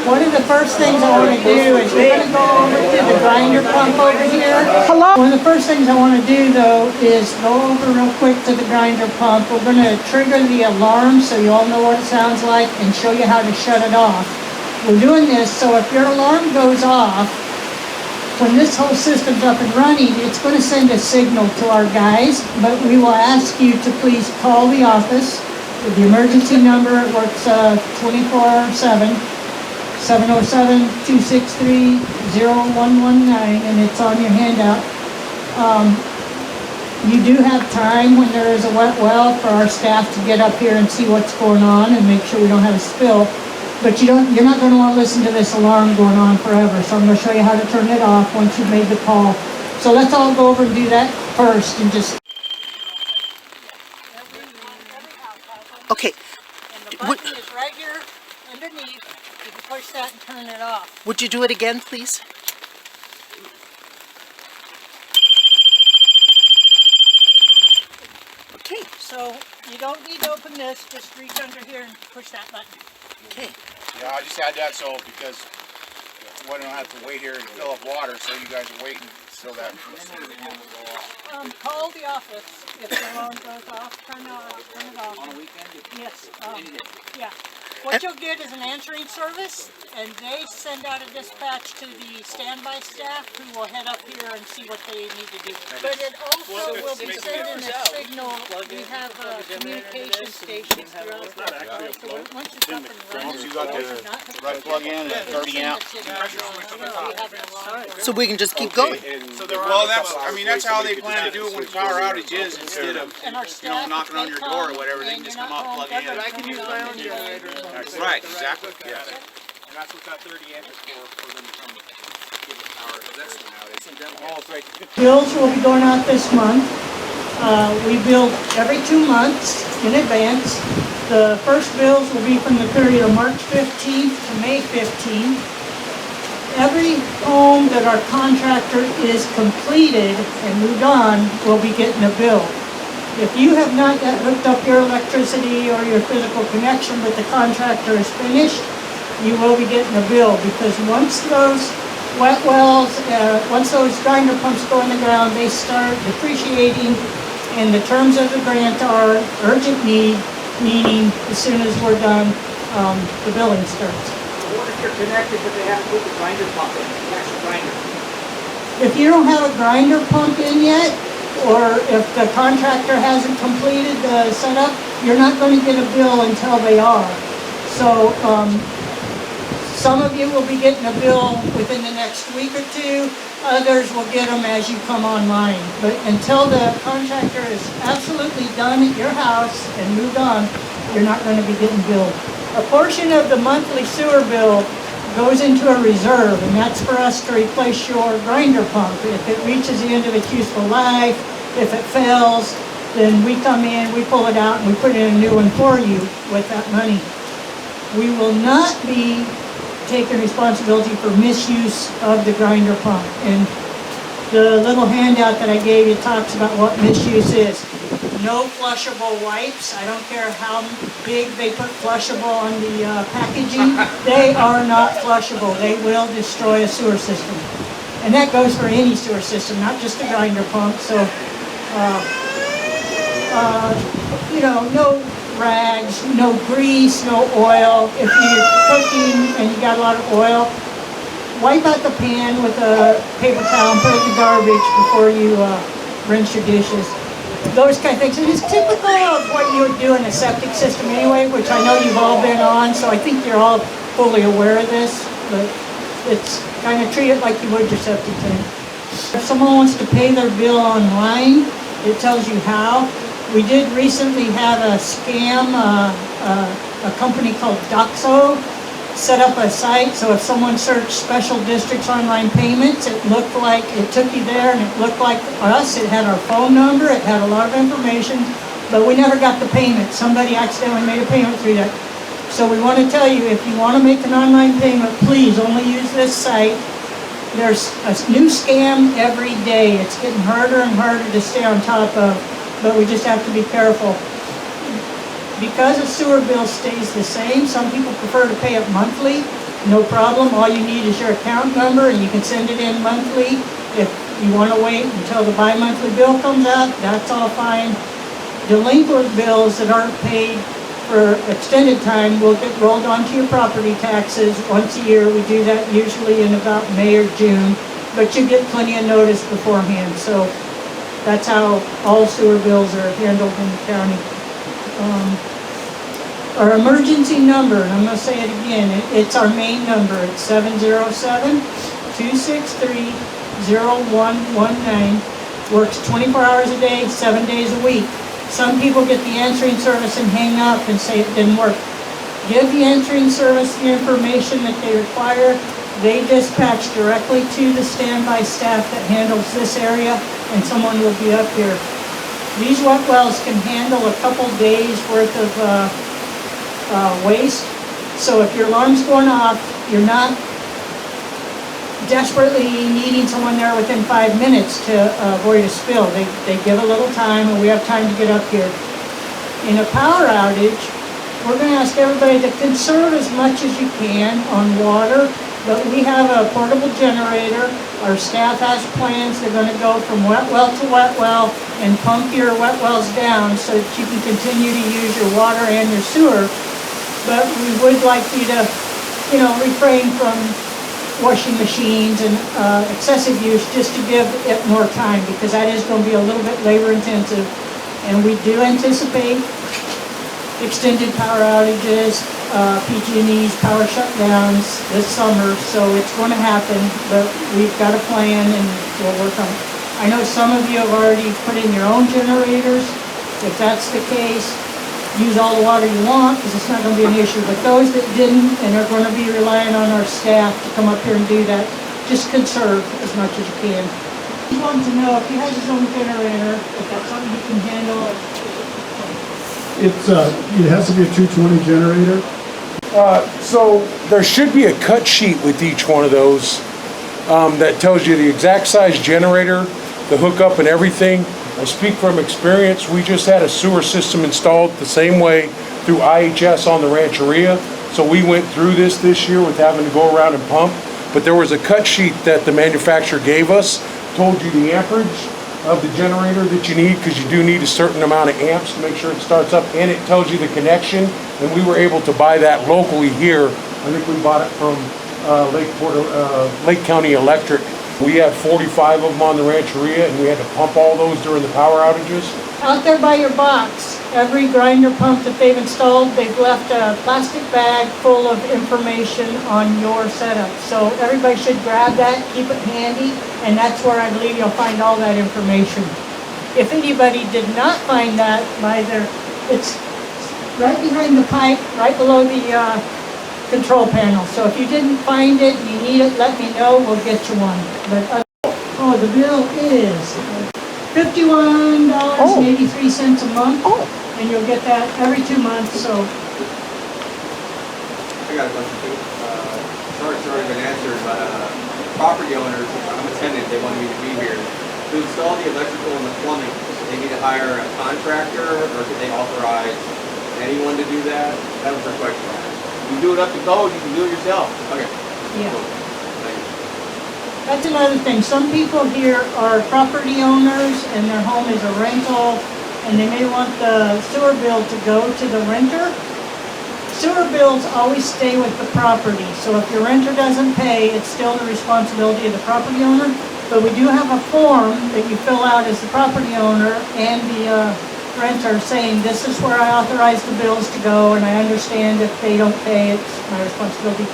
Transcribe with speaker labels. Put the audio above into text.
Speaker 1: One of the first things I want to do is we're going to go over to the grinder pump over here.
Speaker 2: Hello?
Speaker 1: One of the first things I want to do though is go over real quick to the grinder pump. We're going to trigger the alarm so you all know what it sounds like and show you how to shut it off. We're doing this so if your alarm goes off, when this whole system's up and running, it's going to send a signal to our guys, but we will ask you to please call the office. The emergency number, it works 24/7, 707-263-0119, and it's on your handout. You do have time when there is a wet well for our staff to get up here and see what's going on and make sure we don't have a spill. But you're not going to want to listen to this alarm going on forever. So I'm going to show you how to turn it off once you've made the call. So let's all go over and do that first and just...
Speaker 2: Okay.
Speaker 1: And the button is right here underneath. You can push that and turn it off.
Speaker 2: Would you do it again, please? Okay.
Speaker 1: So you don't need to open this. Just reach under here and push that button.
Speaker 2: Okay.
Speaker 3: Yeah, I just had that so because we don't have to wait here and fill up water, so you guys are waiting so that will go off.
Speaker 1: Call the office if the alarm goes off. Turn it off.
Speaker 3: On a weekend?
Speaker 1: Yes. Yeah. What you'll get is an answering service, and they send out a dispatch to the standby staff who will head up here and see what they need to do. But it also will be sending a signal. We have communication stations throughout the so once it's up and running,
Speaker 3: You got the right plug in and 30 amp.
Speaker 2: So we can just keep going.
Speaker 3: Well, that's how they plan to do it when power outage is, instead of knocking on your door or whatever. They can just come out, plug in.
Speaker 4: I can use my own generator.
Speaker 3: Right, exactly. Yeah.
Speaker 4: And that's what that 30 amp is for them to come give the power. That's
Speaker 3: Oh, great.
Speaker 1: Bills will be going out this month. We bill every 2 months in advance. The first bills will be from the period of March 15th to May 15th. Every home that our contractor is completed and moved on will be getting a bill. If you have not yet hooked up your electricity or your physical connection but the contractor is finished, you will be getting a bill, because once those wet wells, once those grinder pumps go in the ground, they start depreciating, and the terms of the grant are urgent need, meaning as soon as we're done, the billing starts.
Speaker 5: What if you're connected but they haven't put the grinder pump in, the actual grinder?
Speaker 1: If you don't have a grinder pump in yet, or if the contractor hasn't completed the setup, you're not going to get a bill until they are. So some of you will be getting a bill within the next week or two. Others will get them as you come online. But until the contractor is absolutely done at your house and moved on, you're not going to be getting billed. A portion of the monthly sewer bill goes into a reserve, and that's for us to replace your grinder pump. If it reaches the end of its useful life, if it fails, then we come in, we pull it out, and we put in a new one for you with that money. We will not be taking responsibility for misuse of the grinder pump. And the little handout that I gave you talks about what misuse is. No flushable wipes. I don't care how big they put flushable on the packaging. They are not flushable. They will destroy a sewer system. And that goes for any sewer system, not just the grinder pump. So, no rags, no grease, no oil. If you're cooking and you got a lot of oil, wipe out the pan with a paper towel and put it in the garbage before you rinse your dishes. Those kind of things. And it's typical of what you would do in a septic system anyway, which I know you've all been on, so I think you're all fully aware of this, but it's kind of treat it like you would your septic tank. If someone wants to pay their bill online, it tells you how. We did recently have a scam, a company called Doxo set up a site, so if someone searched special districts online payments, it looked like, it took you there and it looked like us. It had our phone number, it had a lot of information, but we never got the payment. Somebody accidentally made a payment through that. So we want to tell you, if you want to make an online payment, please only use this site. There's a new scam every day. It's getting harder and harder to stay on top of, but we just have to be careful. Because a sewer bill stays the same, some people prefer to pay it monthly. no problem. All you need is your account number, and you can send it in monthly. If you want to wait until the bi-monthly bill comes out, that's all fine. Delinquent bills that aren't paid for extended time will get rolled onto your property taxes once a year. We do that usually in about May or June, but you get plenty of notice beforehand. So that's how all sewer bills are handled in the county. Our emergency number, and I'm going to say it again, it's our main number. It's 707-263-0119. Works 24 hours a day, 7 days a week. Some people get the answering service and hang up and say it didn't work. Give the answering service the information that they require. They dispatch directly to the standby staff that handles this area, and someone will be up here. These wet wells can handle a couple days worth of waste. So if your alarm's going off, you're not desperately needing someone there within 5 minutes to avoid a spill. They give a little time, and we have time to get up here. In a power outage, we're going to ask everybody to conserve as much as you can on water, but we have a portable generator. Our staff has plans. They're going to go from wet well to wet well and pump your wet wells down so that you can continue to use your water and your sewer. But we would like you to, refrain from washing machines and excessive use, just to give it more time, because that is going to be a little bit labor intensive. And we do anticipate extended power outages, PG&E's power shutdowns this summer, so it's going to happen, but we've got a plan and we'll work on it. I know some of you have already put in your own generators. If that's the case, use all the water you want, because it's not going to be an issue. But those that didn't and are going to be relying on our staff to come up here and do that, just conserve as much as you can. Just wanted to know if he has his own generator, if that's something he can handle.
Speaker 6: It has to be a 220 generator.
Speaker 7: So there should be a cut sheet with each one of those that tells you the exact size generator, the hookup and everything. I speak from experience. We just had a sewer system installed the same way through IHS on the Rancheria. So we went through this year with having to go around and pump. But there was a cut sheet that the manufacturer gave us, told you the amperage of the generator that you need, because you do need a certain amount of amps to make sure it starts up, and it tells you the connection. And we were able to buy that locally here. I think we bought it from Lake County Electric. We had 45 of them on the Rancheria, and we had to pump all those during the power outages.
Speaker 1: Out there by your box, every grinder pump that they've installed, they've left a plastic bag full of information on your setup. So everybody should grab that, keep it handy, and that's where I believe you'll find all that information. If anybody did not find that it's right behind the pipe, right below the control panel. So if you didn't find it, you need it, let me know, we'll get you one. But the bill is $51.83 a month, and you'll get that every 2 months. So
Speaker 5: I got a question too. Sorry, it's already been answered, but property owners, I'm a tenant, they wanted me to be here. To install the electrical and the plumbing, do they need to hire a contractor, or can they authorize anyone to do that? That was the question. You do it up to code, you can do it yourself. Okay.
Speaker 1: yeah.
Speaker 5: Cool. Thank you.
Speaker 1: That's another thing. Some people here are property owners and their home is a rental, and they may want the sewer bill to go to the renter. Sewer bills always stay with the property, so if your renter doesn't pay, it's still the responsibility of the property owner. But we do have a form that you fill out as the property owner and the renter saying, this is where I authorize the bills to go, and I understand if they don't pay, it's my responsibility.